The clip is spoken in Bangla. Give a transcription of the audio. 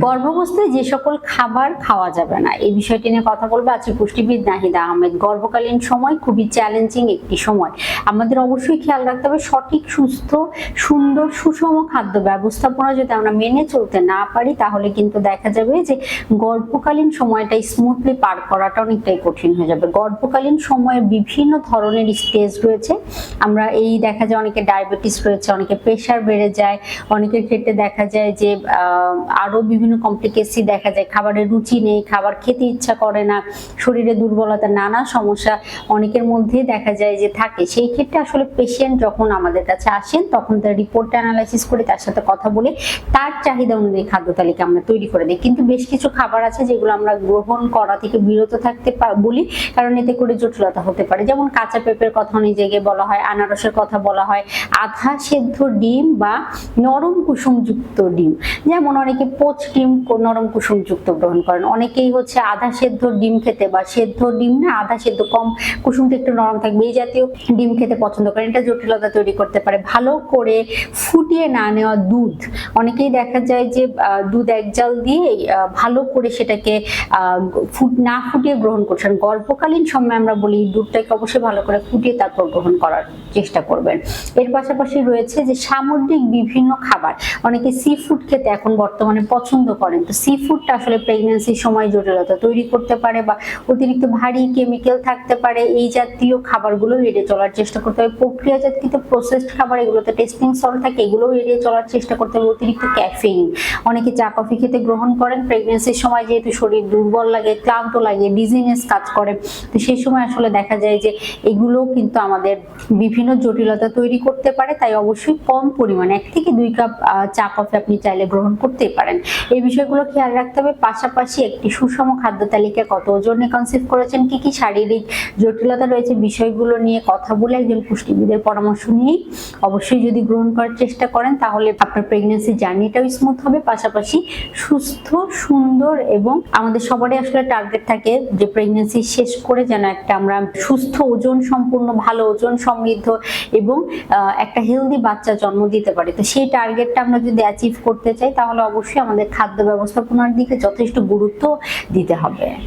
গর্ভাবস্থায় যে সকল খাবার খাওয়া যাবে না এই বিষয়টি নিয়ে কথা বলবো আজকে পুষ্টিবিদ নাহিদা আহমেদ। গর্ভকালীন সময় খুবই চ্যালেঞ্জিং একটি সময়। আমাদের অবশ্যই খেয়াল রাখতে হবে সঠিক, সুস্থ, সুন্দর, সুষম খাদ্য ব্যবস্থাপনা যদি আমরা মেনে চলতে না পারি তাহলে কিন্তু দেখা যাবে যে গর্ভকালীন সময়টা স্মুথলি পার করাটা অনেকটাই কঠিন হয়ে যাবে। গর্ভকালীন সময়ে বিভিন্ন ধরনের স্টেজ রয়েছে। আমরা এই দেখা যায় অনেকে ডায়াবেটিস রয়েছে, অনেকে প্রেশার বেড়ে যায়, অনেকের ক্ষেত্রে দেখা যায় যে আরো বিভিন্ন কমপ্লিকেসি দেখা যায়, খাবারের রুচি নেই, খাবার খেতে ইচ্ছা করে না, শরীরে দুর্বলতা, নানা সমস্যা অনেকের মধ্যে দেখা যায় যে থাকে। সেই ক্ষেত্রে আসলে পেশেন্ট যখন আমাদের কাছে আসেন তখন তার রিপোর্ট অ্যানালাইসিস করে তার সাথে কথা বলে তার চাহিদা অনুযায়ী খাদ্য তালিকা আমরা তৈরি করে দিই। কিন্তু বেশ কিছু খাবার আছে যেগুলো আমরা গ্রহণ করা থেকে বিরত থাকতে বলি, কারণ এতে করে জটিলতা হতে পারে। যেমন কাঁচা পেঁপের কথা অনেক জায়গায় বলা হয়, আনারসের কথা বলা হয়, আধা সেদ্ধ ডিম বা নরম কুসুমযুক্ত ডিম, যেমন অনেকে পোচ ডিম নরম কুসুমযুক্ত গ্রহণ করেন, অনেকেই হচ্ছে আধা সেদ্ধ ডিম খেতে বা সেদ্ধ ডিম না আধা সেদ্ধ কম কুসুমটা একটু নরম থাকবে এই জাতীয় ডিম খেতে পছন্দ করেন। এটা জটিলতা তৈরি করতে পারে। ভালো করে ফুটিয়ে না নেওয়া দুধ, অনেকেই দেখা যায় যে দুধ এক জাল দিয়ে ভালো করে সেটাকে না ফুটিয়ে গ্রহণ করছেন। গর্ভকালীন সময় আমরা বলি দুধটাকে অবশ্যই ভালো করে ফুটিয়ে তারপর গ্রহণ করার চেষ্টা করবেন। এর পাশাপাশি রয়েছে যে সামুদ্রিক বিভিন্ন খাবার, অনেকে সি ফুড খেতে এখন বর্তমানে পছন্দ করেন। তো সি ফুডটা আসলে প্রেগন্যান্সির সময় জটিলতা তৈরি করতে পারে বা অতিরিক্ত ভারী কেমিক্যাল থাকতে পারে। এই জাতীয় খাবারগুলো এড়িয়ে চলার চেষ্টা করতে হবে। প্রক্রিয়াজাতকৃত প্রসেসড খাবার, এগুলোতে টেস্টিং সল্ট থাকে, এগুলোও এড়িয়ে চলার চেষ্টা করতে হবে। অতিরিক্ত ক্যাফেইন, অনেকে চা কফি খেতে গ্রহণ করেন প্রেগন্যান্সির সময়, যেহেতু শরীর দুর্বল লাগে, ক্লান্ত লাগে, ডিজিনেস কাজ করে, তো সেই সময় আসলে দেখা যায় যে এগুলো কিন্তু আমাদের বিভিন্ন জটিলতা তৈরি করতে পারে। তাই অবশ্যই কম পরিমাণে 1 থেকে 2 কাপ চা কফি আপনি চাইলে গ্রহণ করতেই পারেন। এই বিষয়গুলো খেয়াল রাখতে হবে। পাশাপাশি একটি সুষম খাদ্য তালিকা, কত ওজনে কনসিভ করেছেন, কি কি শারীরিক জটিলতা রয়েছে, বিষয়গুলো নিয়ে কথা বলে একজন পুষ্টিবিদের পরামর্শ নিয়েই অবশ্যই যদি গ্রহণ করার চেষ্টা করেন তাহলে আপনার প্রেগন্যান্সি জার্নিটাও স্মুথ হবে। পাশাপাশি সুস্থ, সুন্দর এবং আমাদের সবারই আসলে টার্গেট থাকে যে প্রেগন্যান্সি শেষ করে যেন একটা আমরা সুস্থ, ওজন সম্পূর্ণ, ভালো ওজন সমৃদ্ধ এবং একটা হেলদি বাচ্চা জন্ম দিতে পারি। তো সেই টার্গেটটা আমরা যদি অ্যাচিভ করতে চাই তাহলে অবশ্যই আমাদের খাদ্য ব্যবস্থাপনার দিকে যথেষ্ট গুরুত্ব দিতে হবে।